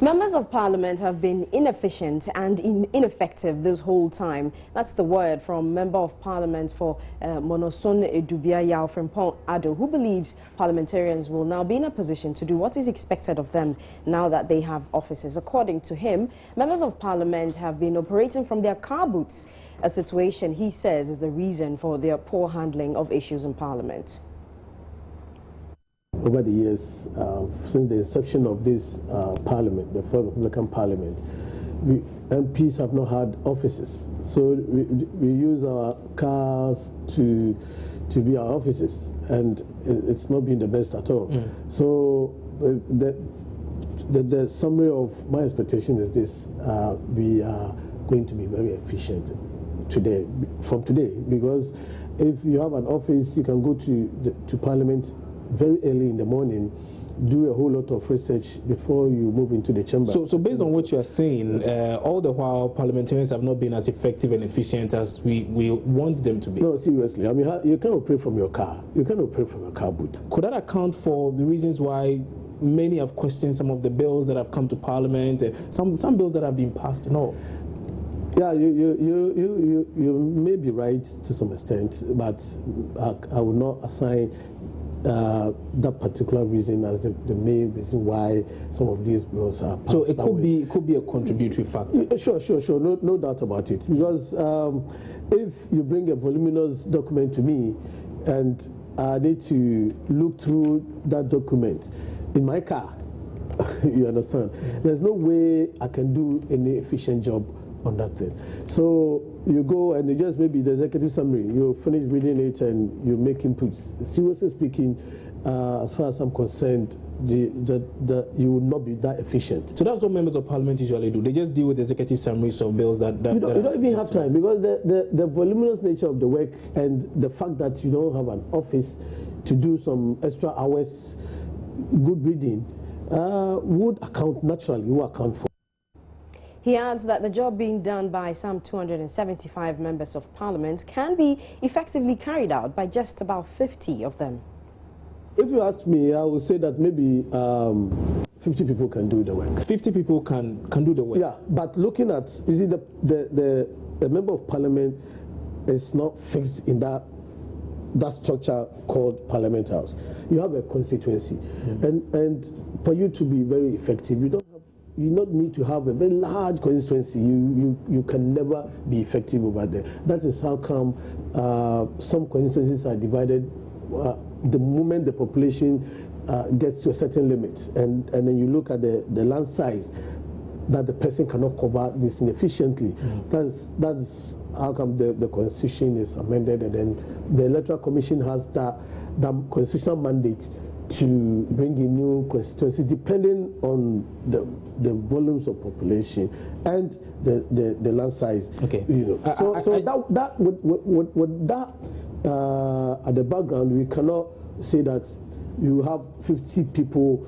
Members of Parliament have been inefficient and ineffective this whole time. That's the word from Member of Parliament for Monoson Edubia Yao Frimpong Ado, who believes parliamentarians will now be in a position to do what is expected of them now that they have offices. According to him, members of Parliament have been operating from their car boots, a situation he says is the reason for their poor handling of issues in Parliament. Over the years, since the inception of this parliament, the Fourth Republican Parliament, MPs have not had offices. So we use our cars to be our offices, and it's not been the best at all. So the summary of my expectation is this: we are going to be very efficient from today, because if you have an office, you can go to Parliament very early in the morning, do a whole lot of research before you move into the chamber. So based on what you are saying, all the while parliamentarians have not been as effective and efficient as we want them to be. No, seriously. I mean, you can't operate from your car. You can't operate from your car boot. Could that account for the reasons why many have questioned some of the bills that have come to Parliament, and some bills that have been passed? No. Yeah, you may be right to some extent, but I would not assign that particular reason as the main reason why some of these bills are passed. So it could be a contributory factor. Sure. No doubt about it. Because if you bring a voluminous document to me and I need to look through that document in my car, you understand? There's no way I can do any efficient job on that thing. So you go and you just maybe the executive summary, you finish reading it and you make inputs. Seriously speaking, as far as I'm concerned, you will not be that efficient. So that's what members of Parliament usually do. They just deal with executive summaries of bills that you don't even have time, because the voluminous nature of the work and the fact that you don't have an office to do some extra hours good reading would account for. He adds that the job being done by some 275 members of Parliament can be effectively carried out by just about 50 of them. If you ask me, I would say that maybe 50 people can do the work. 50 people can do the work? Yeah, but looking at, you see, the member of Parliament is not fixed in that structure called Parliament House. You have a constituency, and for you to be very effective, you not need to have a very large constituency. You can never be effective over there. That is how come some constituencies are divided the moment the population gets to a certain limit, and then you look at the land size that the person cannot cover this inefficiently. That's how come the constitution is amended, and then the Electoral Commission has that constitutional mandate to bring in new constituencies depending on the volumes of population and the land size. Okay. That with that at the background, we cannot say that you have 50 people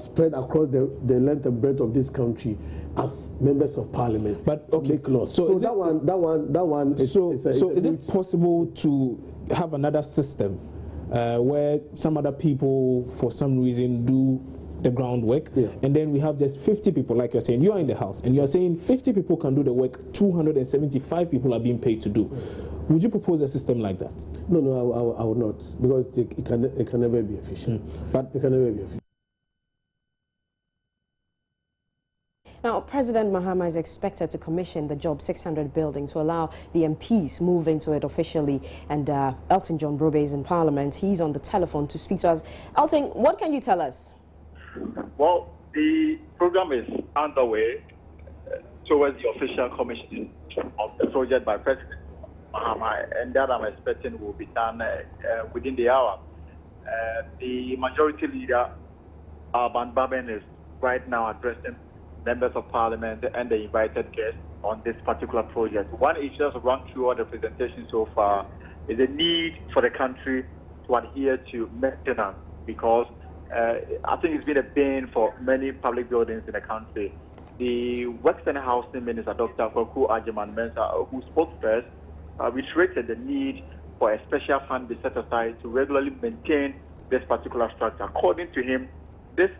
spread across the length and breadth of this country as members of Parliament, but okay, make laws. So that one. Is it possible to have another system where some other people, for some reason, do the groundwork, and then we have just 50 people, like you're saying, you are in the House, and you're saying 50 people can do the work, 275 people are being paid to do. Would you propose a system like that? No, I would not, because it can never be efficient. But it can never be efficient. Now, President Mahama is expected to commission the Job 600 building to allow the MPs move into it officially. And Elton John Brobe is in Parliament. He's on the telephone to speak to us. Elton, what can you tell us? Well, the program is underway towards the official commissioning of the project by President Mahama, and that I'm expecting will be done within the hour. The majority leader, Alban Baben, is right now addressing members of Parliament and the invited guests on this particular project. One issue just run through all the presentations so far is the need for the country to adhere to maintenance, because I think it's been a bane for many public buildings in the country. The Works and Housing Minister, Dr. Kwaku Agyeman-Mensah, who spoke first, reiterated the need for a special fund be set aside to regularly maintain this particular structure. According to him, this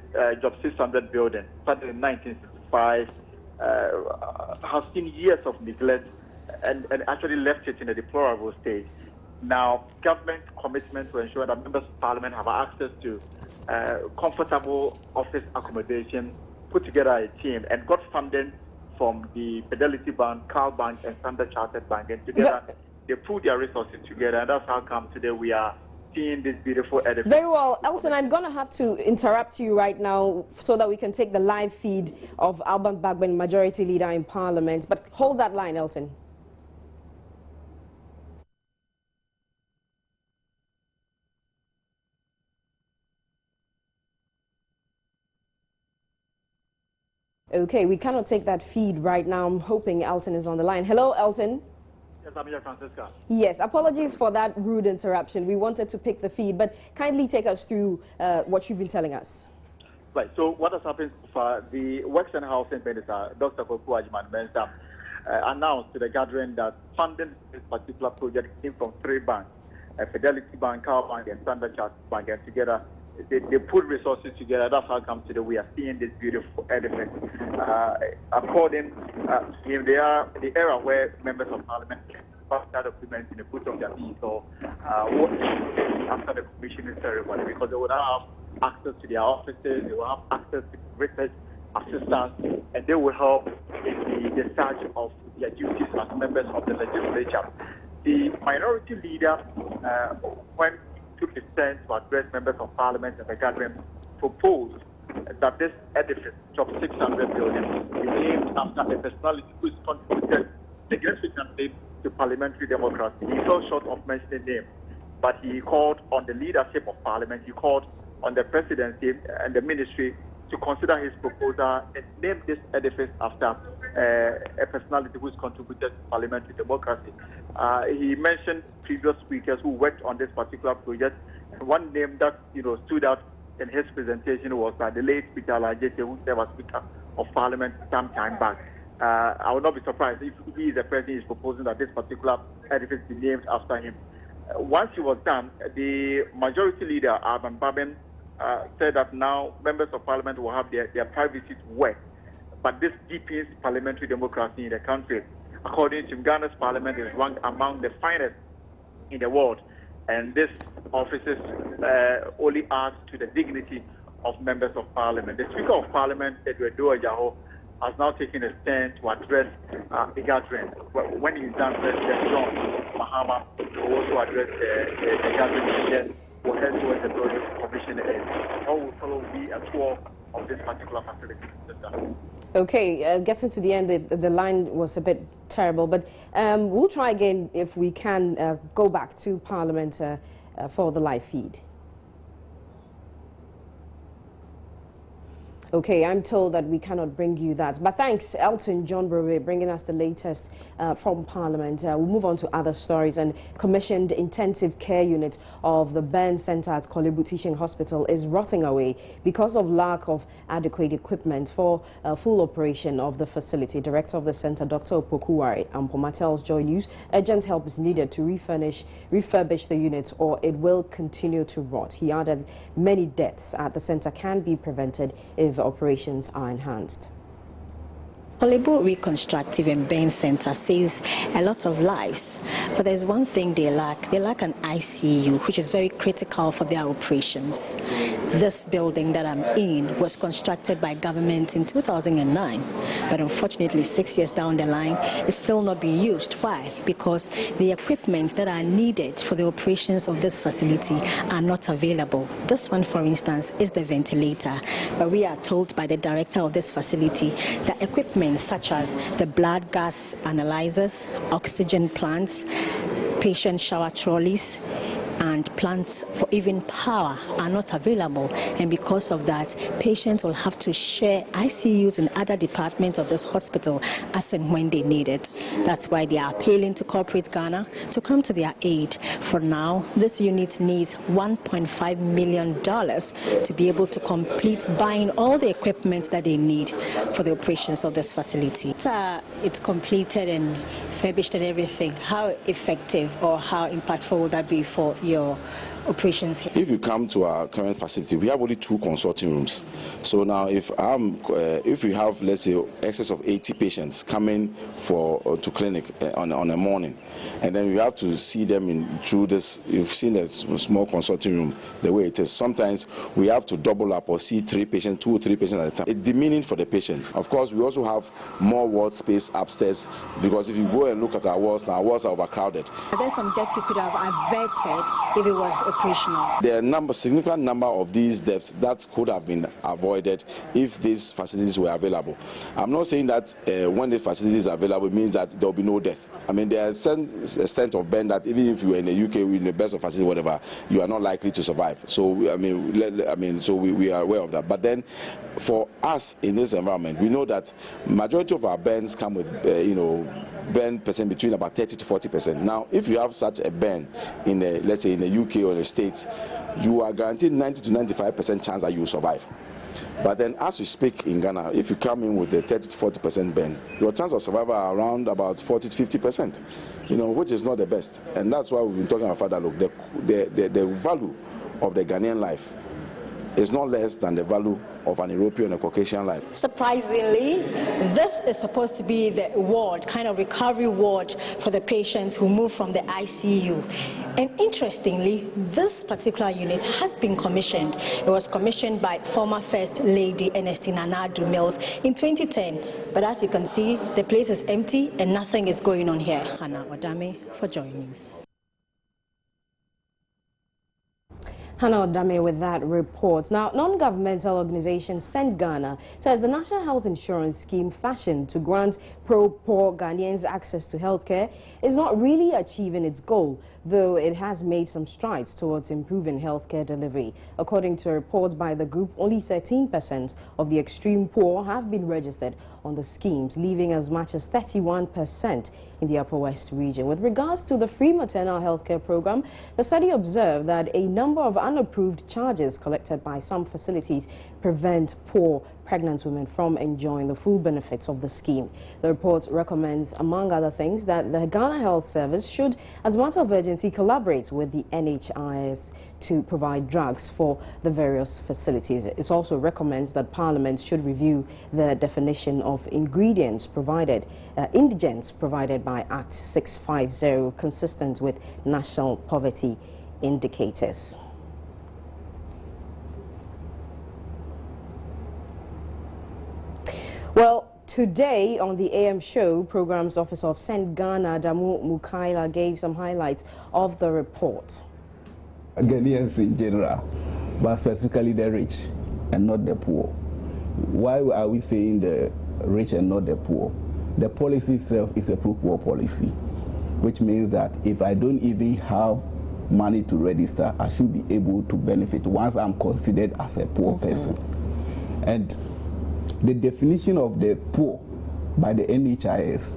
Job 600 building, started in 1965, has seen years of neglect and actually left it in a deplorable state. Now, government commitment to ensure that members of parliament have access to comfortable office accommodation, put together a team, and got funding from the Fidelity Bank, Carl Bank, and Standard Chartered Bank, and together they put their resources together, and that's how come today we are seeing this beautiful edifice. Very well, Elton, I'm going to have to interrupt you right now so that we can take the live feed of Alban Bagbin, Majority Leader in Parliament. But hold that line, Elton. Okay, we cannot take that feed right now. I'm hoping Elton is on the line. Hello, Elton. Yes, I'm here, Francisca. Yes, apologies for that rude interruption. We wanted to pick the feed, but kindly take us through what you've been telling us. Right, so what has happened so far, the Works and Housing Minister, Dr. Koku Ajiman-Mensah, announced to the gathering that funding this particular project came from three banks, Fidelity Bank, Carl Bank, and Standard Chartered Bank, and together they put resources together. That's how come today we are seeing this beautiful edifice. According to him, they are the era where members of parliament pass that document in the boot of their vehicle after the commissioning ceremony, because they would have access to their offices, they will have access to research assistance, and they will help in the discharge of their duties as members of the legislature. The minority leader, when took his turn to address members of parliament at the gathering, proposed that this edifice, Job 600 building, be named after a personality who has contributed significantly to parliamentary democracy. He fell short of mentioning names, but he called on the leadership of parliament, he called on the presidency and the ministry to consider his proposal and name this edifice after a personality who has contributed to parliamentary democracy. He mentioned previous speakers who worked on this particular project. One name that stood out in his presentation was the late Speaker Alajete, who served as Speaker of Parliament some time back. I would not be surprised if he is the president is proposing that this particular edifice be named after him. Once he was done, the majority leader, Alban Bagbin, said that now members of parliament will have their privacy to work, but this deepens parliamentary democracy in the country. According to him, Ghana's parliament is ranked among the finest in the world, and this offices only adds to the dignity of members of parliament. The Speaker of Parliament, Edward Doajaho, has now taken a stand to address the gathering. When he's done, President John Mahama will also address the gathering, and then we'll head towards the project commission. What will follow will be a tour of this particular facility. Okay, getting to the end, the line was a bit terrible, but we'll try again if we can go back to Parliament for the live feed. Okay, I'm told that we cannot bring you that. But thanks, Elton John Brewer, bringing us the latest from Parliament. We'll move on to other stories. And commissioned intensive care unit of the Burn Center at Kolebu Teaching Hospital is rotting away because of lack of adequate equipment for full operation of the facility. Director of the center, Dr. Opokuwari Ampoma, tells Joy News urgent help is needed to refurbish the unit or it will continue to rot. He added many deaths at the center can be prevented if operations are enhanced. Kolebu Reconstructive and Burn Center saves a lot of lives, but there's one thing they lack. They lack an ICU, which is very critical for their operations. This building that I'm in was constructed by government in 2009, but unfortunately 6 years down the line, it's still not being used. Why? Because the equipment that are needed for the operations of this facility are not available. This one, for instance, is the ventilator, but we are told by the director of this facility that equipment such as the blood gas analyzers, oxygen plants, patient shower trolleys, and plants for even power are not available, and because of that, patients will have to share ICUs in other departments of this hospital as and when they need it. That's why they are appealing to corporate Ghana to come to their aid. For now, this unit needs $1.5 million to be able to complete buying all the equipment that they need for the operations of this facility. It's completed and refurbished and everything. How effective or how impactful would that be for your your operations here? If you come to our current facility, we have only 2 consulting rooms. So now, if we have, let's say, excess of 80 patients coming to clinic on a morning, and then we have to see them through this. You've seen a small consulting room, the way it is. Sometimes we have to double up or see 2 or 3 patients at a time. It's demeaning for the patients. Of course, we also have more ward space upstairs, because if you go and look at our wards, now our wards are overcrowded. Are there some deaths you could have averted if it was operational? There are significant number of these deaths that could have been avoided if these facilities were available. I'm not saying that when the facilities are available, it means that there will be no death. I mean, there is some extent of bend that even if you are in the UK, in the best of facilities, whatever, you are not likely to survive. So I mean, so we are aware of that. But then, for us in this environment, we know that majority of our burns come with burn percent between about 30 to 40%. Now, if you have such a burn in let's say in the UK or the States, you are guaranteed 90 to 95% chance that you will survive. But then, as we speak in Ghana, if you come in with a 30 to 40% burn, your chance of survival are around about 40 to 50%, which is not the best. And that's why we've been talking about that. Look, the value of the Ghanaian life is not less than the value of an European or Caucasian life. Surprisingly, this is supposed to be the ward, kind of recovery ward for the patients who move from the ICU. And interestingly, this particular unit has been commissioned. It was commissioned by former First Lady Ernestina Nadu Mills in 2010. But as you can see, the place is empty and nothing is going on here. Hannah Odame for Joy News. Hannah Odame with that report. Now, non-governmental organization Send Ghana says the National Health Insurance Scheme fashioned to grant poor Ghanaians access to healthcare is not really achieving its goal, though it has made some strides towards improving healthcare delivery. According to a report by the group, only 13% of the extreme poor have been registered on the schemes, leaving as much as 31% in the Upper West region. With regards to the free maternal healthcare program, the study observed that a number of unapproved charges collected by some facilities prevent poor pregnant women from enjoying the full benefits of the scheme. The report recommends, among other things, that the Ghana Health Service should, as a matter of urgency, collaborate with the NHIS to provide drugs for the various facilities. It also recommends that Parliament should review the definition of indigents provided by Act 650, consistent with national poverty indicators. Well, today on the AM show, Programs Officer of Send Ghana, Damu Mukaila, gave some highlights of the report. Ghanaians in general, but specifically the rich and not the poor. Why are we saying the rich and not the poor? The policy itself is a pro-poor policy, which means that if I don't even have money to register, I should be able to benefit once I'm considered as a poor person. And the definition of the poor by the NHIS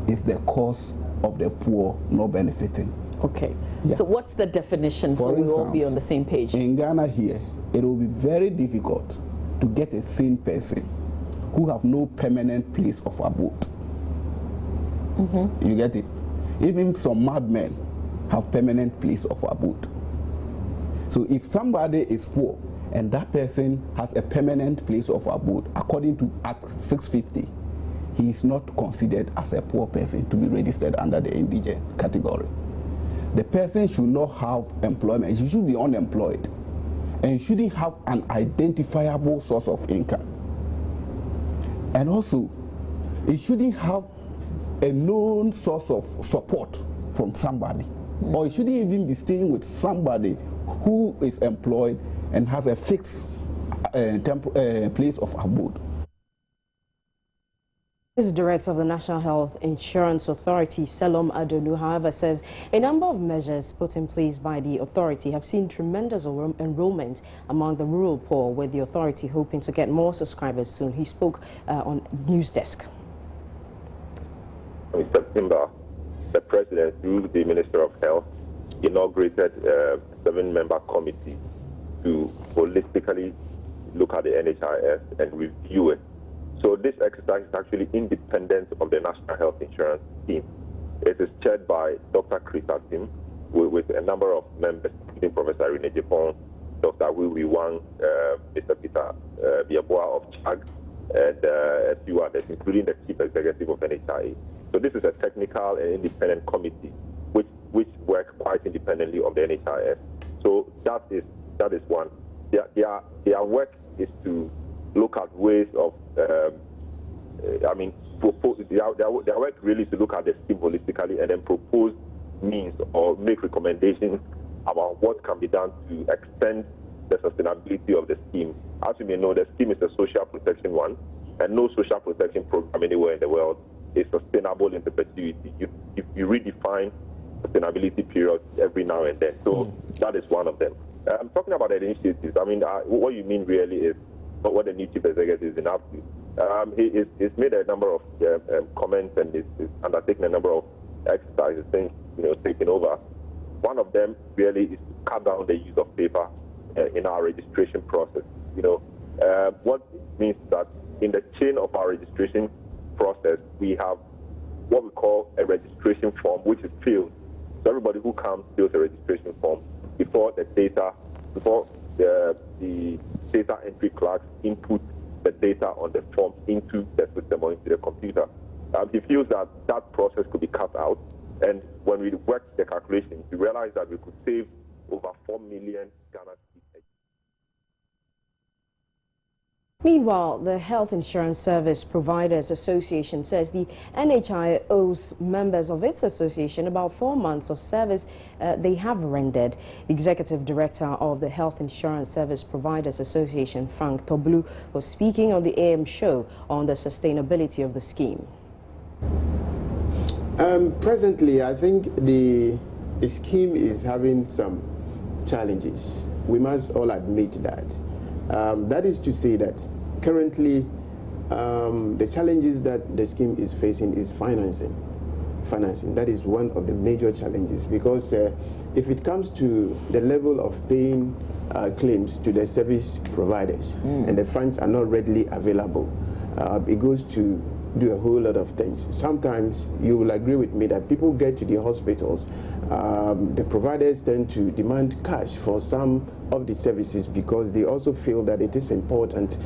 is the cause of the poor not benefiting. Okay, yeah. So what's the definition so we all be on the same page? In Ghana here, it will be very difficult to get a sane person who have no permanent place of abode. You get it? Even some madmen have permanent place of abode. So if somebody is poor and that person has a permanent place of abode, according to Act 650, he is not considered as a poor person to be registered under the indigent category. The person should not have employment. He should be unemployed. And he shouldn't have an identifiable source of income. And also, he shouldn't have a known source of support from somebody. Or he shouldn't even be staying with somebody who is employed and has a fixed place of abode. The director of the National Health Insurance Authority, Selom Adonu, however, says a number of measures put in place by the authority have seen tremendous enrollment among the rural poor, with the authority hoping to get more subscribers soon. He spoke on News Desk. In September, the President, through the Minister of Health, inaugurated a 7-member committee to holistically look at the NHIS and review it. So this exercise is actually independent of the National Health Insurance Scheme. It is chaired by Dr. Chris Atim with a number of members, including Professor Rene Japon, Dr. Willie Wang, Mr. Peter Biaboa of CHAG, and a few others, including the Chief Executive of NHIA. So this is a technical and independent committee which work quite independently of the NHIS. So that is one. Their work is to look at ways of, their work really is to look at the scheme holistically and then propose means or make recommendations about what can be done to extend the sustainability of the scheme. As you may know, the scheme is a social protection one, and no social protection program anywhere in the world is sustainable in perpetuity. You redefine sustainability periods every now and then. So that is one of them. I'm talking about the initiatives. I mean, what you mean really is not what the new chief executive is been up to. He's made a number of comments and he's undertaken a number of exercises since taking over. One of them really is to cut down the use of paper in our registration process. What it means that in the chain of our registration process, we have what we call a registration form, which is filled. So everybody who comes fills a registration form before the data entry clerks input the data on the form into the system or into the computer. He feels that that process could be cut out, and when we worked the calculations, we realized that we could save over 4 million Ghana cedis. Meanwhile, the Health Insurance Service Providers Association says the NHI owes members of its association about 4 months of service they have rendered. Executive Director of the Health Insurance Service Providers Association, Frank Toblu, was speaking on the AM show on the sustainability of the scheme. Presently, I think the scheme is having some challenges. We must all admit that. That is to say that currently the challenges that the scheme is facing is financing. That is one of the major challenges, because if it comes to the level of paying claims to the service providers and the funds are not readily available, it goes to do a whole lot of things. Sometimes you will agree with me that people get to the hospitals, the providers tend to demand cash for some of the services because they also feel that it is important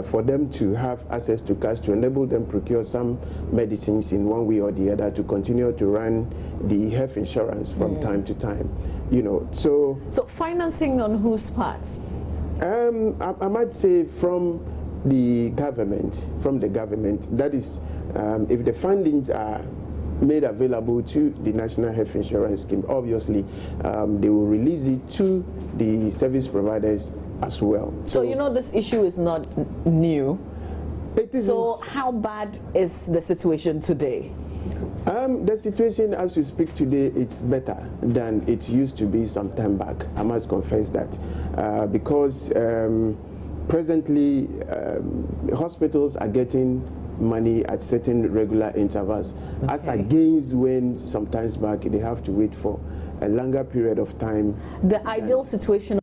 for them to have access to cash to enable them procure some medicines in one way or the other to continue to run the health insurance from time to time. So financing on whose parts? I might say from the government. That is, if the fundings are made available to the National Health Insurance Scheme, obviously they will release it to the service providers as well. So this issue is not new. It is. So how bad is the situation today? The situation as we speak today, it's better than it used to be some time back. I must confess that, because presently hospitals are getting money at certain regular intervals, as against when sometimes back they have to wait for a longer period of time. The ideal situation.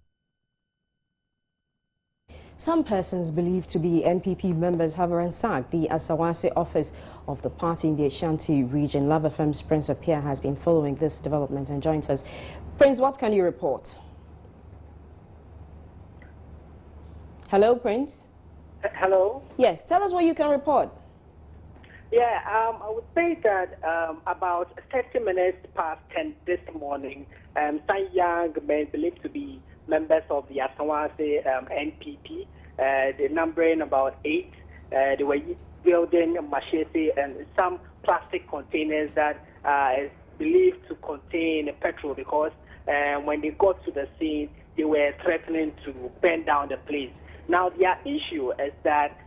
Some persons believed to be NPP members have ransacked the Asawase office of the party in the Ashanti region. Love FM's Prince Appiah has been following this development and joins us. Prince, what can you report? Hello, Prince. Hello. Yes, tell us what you can report. Yeah, I would say that about 30 minutes past 10 this morning, some young men believed to be members of the Asawase NPP, they numbering about 8. They were building machete and some plastic containers that is believed to contain petrol, because when they got to the scene, they were threatening to burn down the place. Now, their issue is that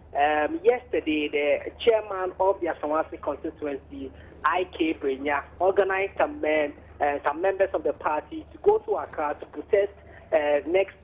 yesterday, the chairman of the Asawase constituency, I.K. Brenya, organized some members of the party to go to Accra to protest next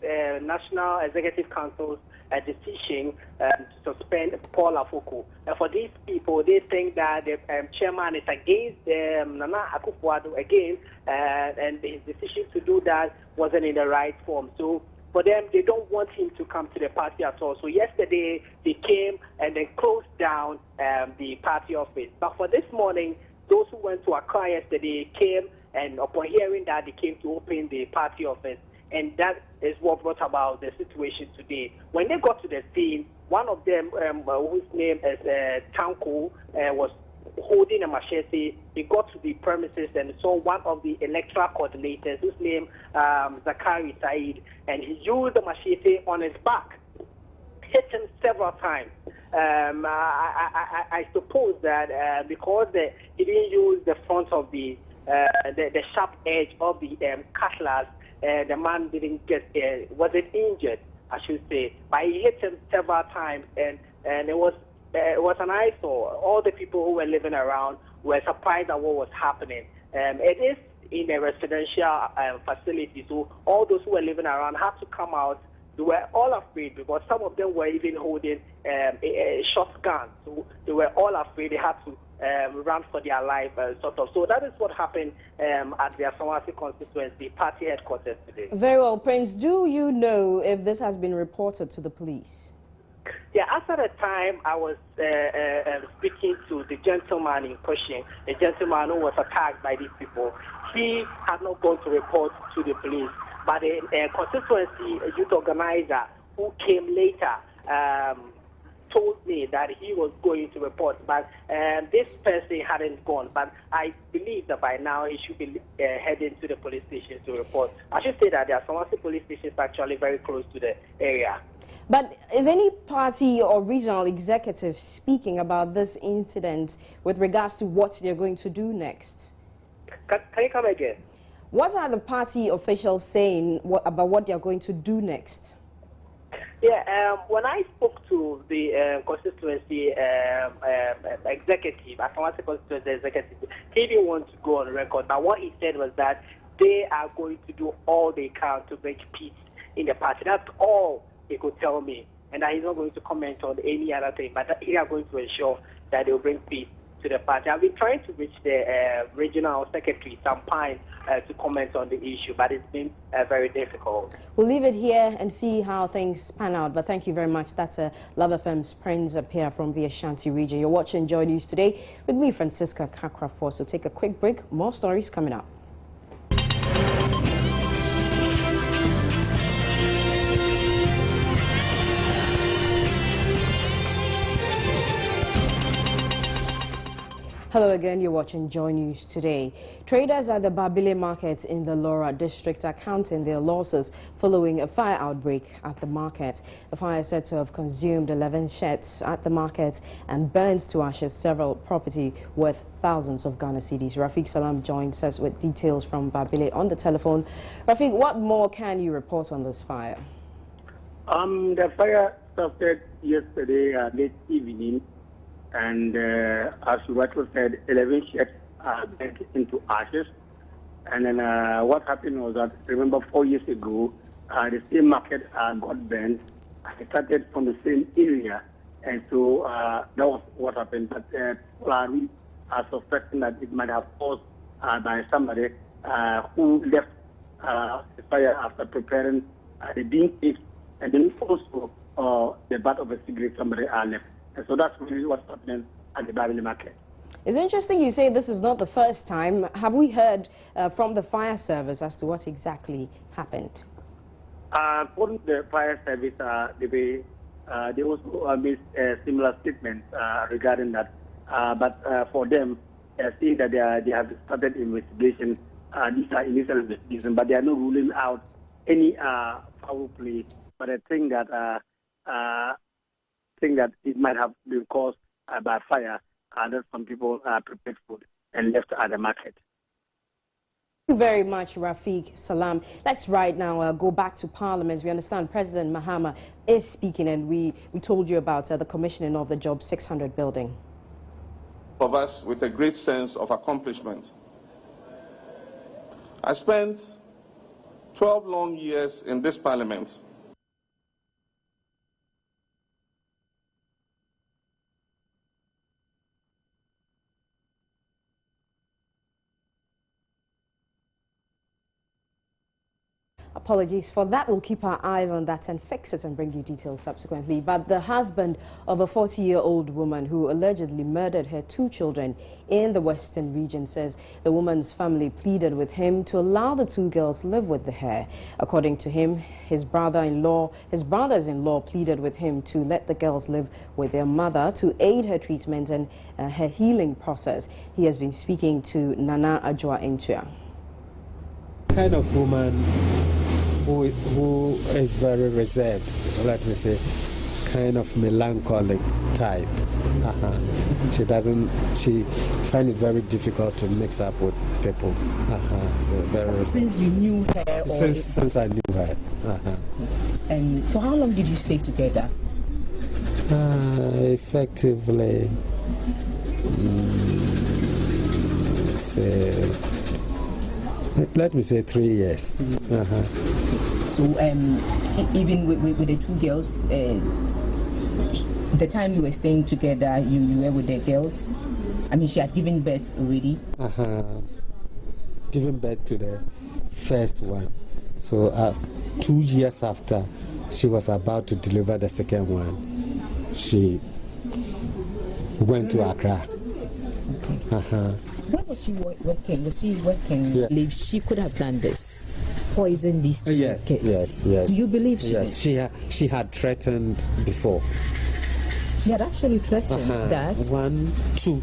National Executive Council's decision to suspend Paul Afoko. For these people, they think that the chairman is against Nana Akufo-Addo again, and his decision to do that wasn't in the right form. So for them, they don't want him to come to the party at all. So yesterday, they came and then closed down the party office. But for this morning, those who went to Accra yesterday came, and upon hearing that, they came to open the party office. and that is what brought about the situation today. When they got to the scene, one of them, whose name is Tanko, was holding a machete. He got to the premises and saw one of the electoral coordinators, whose name Zakari Said, and he used the machete on his back, hit him several times. I suppose that because he didn't use the front of the sharp edge of the cutlass, the man didn't wasn't injured, I should say. But he hit him several times, and it was an eyesore. All the people who were living around were surprised at what was happening. It is in a residential facility, so all those who were living around had to come out. They were all afraid because some of them were even holding shotguns. So they were all afraid. They had to run for their life, sort of. So that is what happened at the Asawasi constituency party headquarters today. Very well, Prince. Do you know if this has been reported to the police? Yeah, after the time I was speaking to the gentleman in question, the gentleman who was attacked by these people, he had not gone to report to the police. But a constituency youth organizer who came later told me that he was going to report, but this person hadn't gone. But I believe that by now he should be heading to the police station to report. I should say that there are some police stations actually very close to the area. But is any party or regional executive speaking about this incident with regards to what they're going to do next? Can you come again? What are the party officials saying about what they're going to do next? Yeah, when I spoke to the constituency executive, Asawasi constituency executive, he didn't want to go on record. But what he said was that they are going to do all they can to bring peace in the party. That's all he could tell me, and that he's not going to comment on any other thing. But that they are going to ensure that they will bring peace to the party. I've been trying to reach the regional secretary, Sampine, to comment on the issue, but it's been very difficult. We'll leave it here and see how things pan out, but thank you very much. That's Love FM's Prince Appear from the Ashanti region. You're watching Joy News today with me, Francisca Kakrafor. So take a quick break. More stories coming up. Hello again, you're watching Joy News today. Traders at the Babile market in the Laura district are counting their losses following a fire outbreak at the market. The fire is said to have consumed 11 sheds at the market and burned to ashes several property worth thousands of Ghana cedis. Rafiq Salam joins us with details from Babile on the telephone. Rafiq, what more can you report on this fire? The fire started yesterday late evening. And as Rubato said, 11 sheds burnt into ashes. And then what happened was that, remember, 4 years ago, the same market got burnt. It started from the same area. And so that was what happened. But people are suspecting that it might have caused by somebody who left the fire after preparing the bean cakes, and then also the butt of a cigarette somebody left. And so that's really what's happening at the Babile market. It's interesting you say this is not the first time. Have we heard from the fire service as to what exactly happened? According to the fire service, they also made similar statements regarding that. But for them, saying that they have started investigation, these are initial investigations, but they are not ruling out any foul play. But I think that it might have been caused by fire, that some people prepared food and left at the market. Thank you very much, Rafiq Salam. Let's right now go back to Parliament. We understand President Mahama is speaking, and we told you about the commissioning of the Job 600 building. Of us with a great sense of accomplishment. I spent 12 long years in this Parliament. Apologies for that. We'll keep our eyes on that and fix it and bring you details subsequently. But the husband of a 40-year-old woman who allegedly murdered her 2 children in the Western region says the woman's family pleaded with him to allow the 2 girls live with her. According to him, his brothers-in-law pleaded with him to let the girls live with their mother to aid her treatment and her healing process. He has been speaking to Nana Ajwa Entua. Kind of woman who is very reserved, let me say, kind of melancholic type. She finds it very difficult to mix up with people. So since you knew her? Since I knew her. And for how long did you stay together? Effectively, let me say 3 years. So even with the 2 girls, the time you were staying together, you were with the girls? I mean, she had given birth already? Given birth to the first one. So 2 years after she was about to deliver the second one, she went to Accra. Where was she working? Was she working? Yeah. Believe she could have done this, poison these 2 kids. Yes. Do you believe she did? Yes, she had threatened before. She had actually threatened that? 1, 2.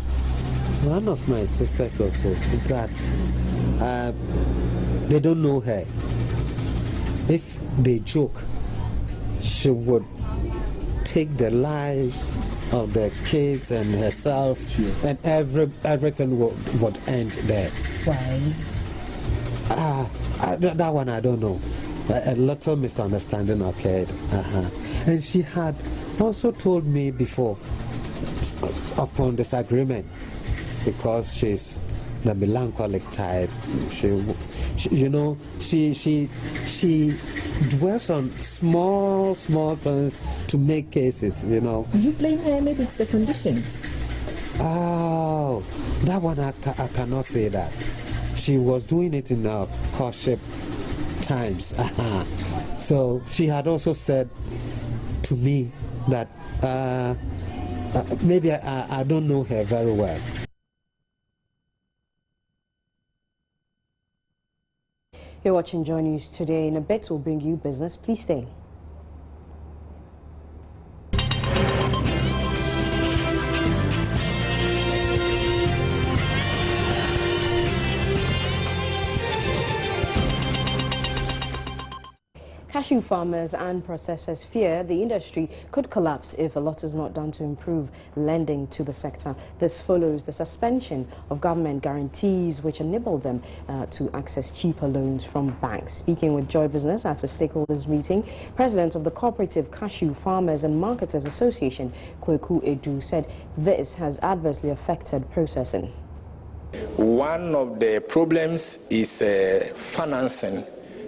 One of my sisters also. In fact, they don't know her. If they joke, she would take the lives of the kids and herself, and everything would end there. Why? That one I don't know. A lot of misunderstanding occurred. And she had also told me before, upon disagreement, because she's the melancholic type, she dwells on small things to make cases, You blame her? Maybe it's the condition. Oh, that one I cannot say that. She was doing it in our courtship times. So she had also said to me that maybe I don't know her very well. You're watching Joy News today. In a bit, we'll bring you business. Please stay. Cashew farmers and processors fear the industry could collapse if a lot is not done to improve lending to the sector. This follows the suspension of government guarantees which enable them to access cheaper loans from banks. Speaking with Joy Business at a stakeholders meeting, President of the Cooperative Cashew Farmers and Marketers Association, Kweku Edu, said this has adversely affected processing. One of the problems is financing.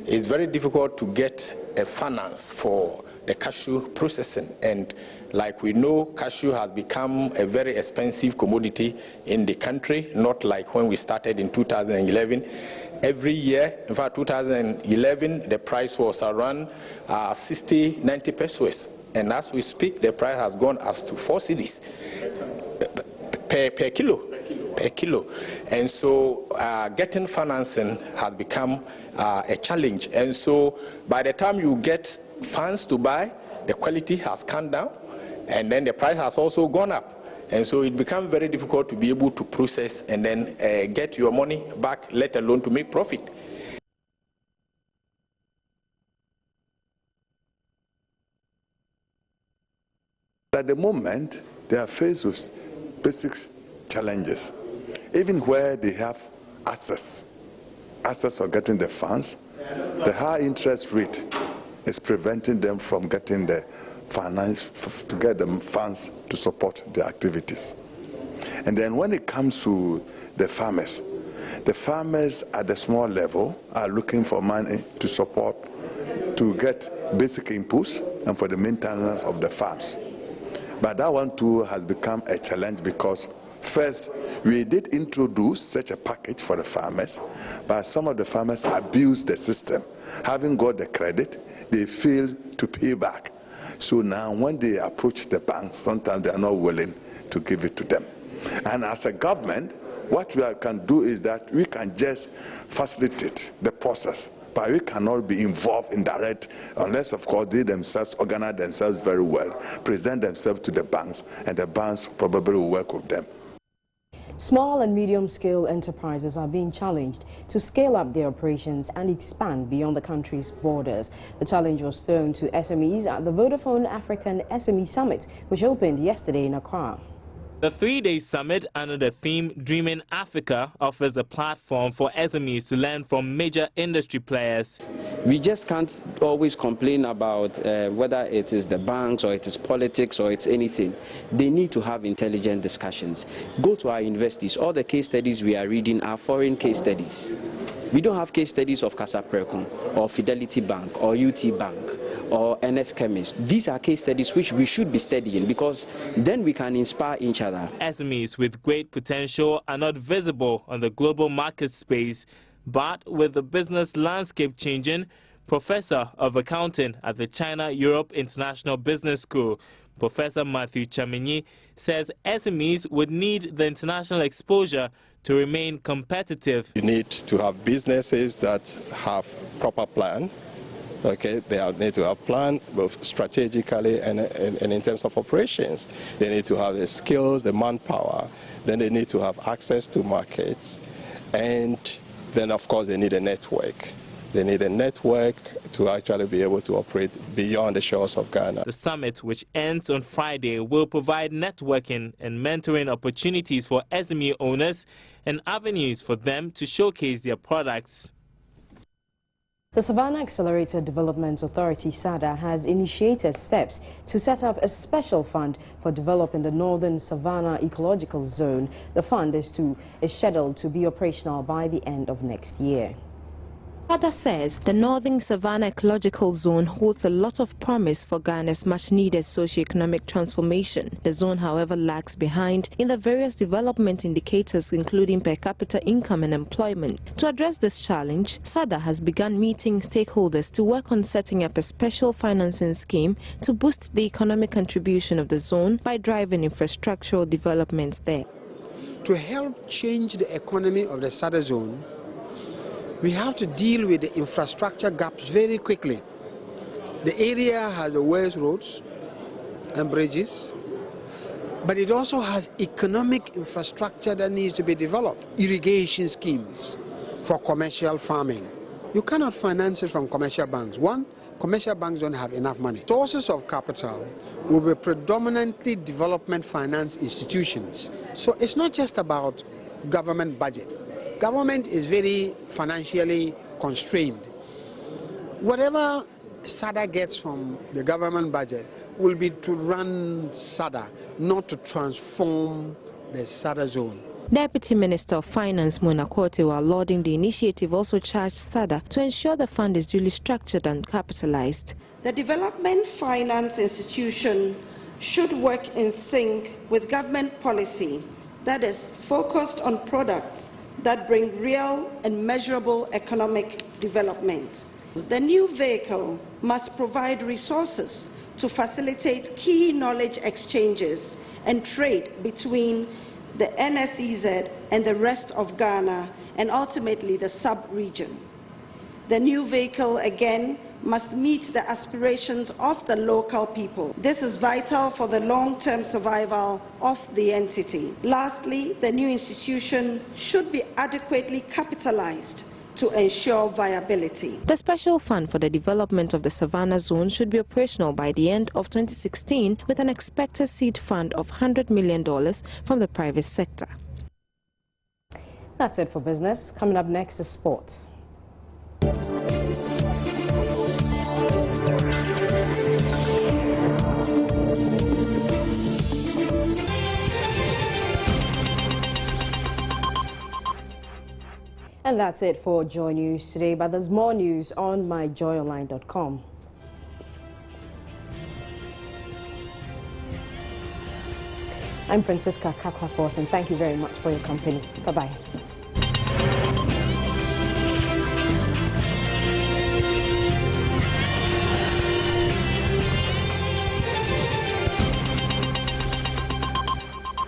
It's very difficult to get a finance for the cashew processing, and like we know, cashew has become a very expensive commodity in the country, not like when we started in 2011. Every year, in fact 2011, the price was around 60-90 pesos, and as we speak, the price has gone as to 4 cedis per kilo. And so getting financing has become a challenge. And so by the time you get funds to buy, the quality has come down, and then the price has also gone up. And so it becomes very difficult to be able to process and then get your money back, let alone to make profit. At the moment, they are faced with basic challenges. Even where they have access of getting the funds, the high interest rate is preventing them from getting the finance to get the funds to support their activities. And then when it comes to the farmers at the small level are looking for money to support, to get basic inputs and for the maintenance of the farms. But that one too has become a challenge because First, we did introduce such a package for the farmers, but some of the farmers abused the system. Having got the credit, they failed to pay back. So now when they approach the banks, sometimes they are not willing to give it to them. And as a government, what we can do is that we can just facilitate the process, but we cannot be involved in direct, unless of course they themselves organize themselves very well, present themselves to the banks, and the banks probably will work with them. Small and medium-scale enterprises are being challenged to scale up their operations and expand beyond the country's borders. The challenge was thrown to SMEs at the Vodafone African SME Summit, which opened yesterday in Accra. The three-day summit under the theme Dreaming Africa offers a platform for SMEs to learn from major industry players. We just can't always complain about whether it is the banks or it is politics or it's anything. They need to have intelligent discussions. Go to our universities. All the case studies we are reading are foreign case studies. We don't have case studies of Casa Precon or Fidelity Bank or UT Bank or NS Chemist. These are case studies which we should be studying, because then we can inspire each other. SMEs with great potential are not visible on the global market space, but with the business landscape changing, Professor of Accounting at the China-Europe International Business School, Professor Matthew Chaminyi, says SMEs would need the international exposure to remain competitive. You need to have businesses that have proper plan. Okay, they need to have plan both strategically and in terms of operations. They need to have the skills, the manpower. Then they need to have access to markets. And then, of course, they need a network. They need a network to actually be able to operate beyond the shores of Ghana. The summit, which ends on Friday, will provide networking and mentoring opportunities for SME owners and avenues for them to showcase their products. The Savannah Accelerated Development Authority, SADA, has initiated steps to set up a special fund for developing the Northern Savannah Ecological Zone. The fund is scheduled to be operational by the end of next year. SADA says the Northern Savannah Ecological Zone holds a lot of promise for Ghana's much-needed socio-economic transformation. The zone, however, lags behind in the various development indicators, including per capita income and employment. To address this challenge, SADA has begun meeting stakeholders to work on setting up a special financing scheme to boost the economic contribution of the zone by driving infrastructural developments there. To help change the economy of the SADA zone, we have to deal with the infrastructure gaps very quickly. The area has the worst roads and bridges, but it also has economic infrastructure that needs to be developed. Irrigation schemes for commercial farming. You cannot finance it from commercial banks. One, commercial banks don't have enough money. Sources of capital will be predominantly development finance institutions. So it's not just about government budget. Government is very financially constrained. Whatever SADA gets from the government budget will be to run SADA, not to transform the SADA zone. Deputy Minister of Finance Mona Korte, while lauding the initiative, also charged SADA to ensure the fund is duly structured and capitalized. The development finance institution should work in sync with government policy that is focused on products that bring real and measurable economic development. The new vehicle must provide resources to facilitate key knowledge exchanges and trade between the NSEZ and the rest of Ghana and ultimately the sub-region. The new vehicle, again, must meet the aspirations of the local people. This is vital for the long-term survival of the entity. Lastly, the new institution should be adequately capitalized to ensure viability. The special fund for the development of the Savannah zone should be operational by the end of 2016 with an expected seed fund of $100 million from the private sector. That's it for business. Coming up next is sports. And that's it for Joy News today, but there's more news on myjoyonline.com. I'm Francisca Kakwa-Force, and thank you very much for your company. Bye-bye.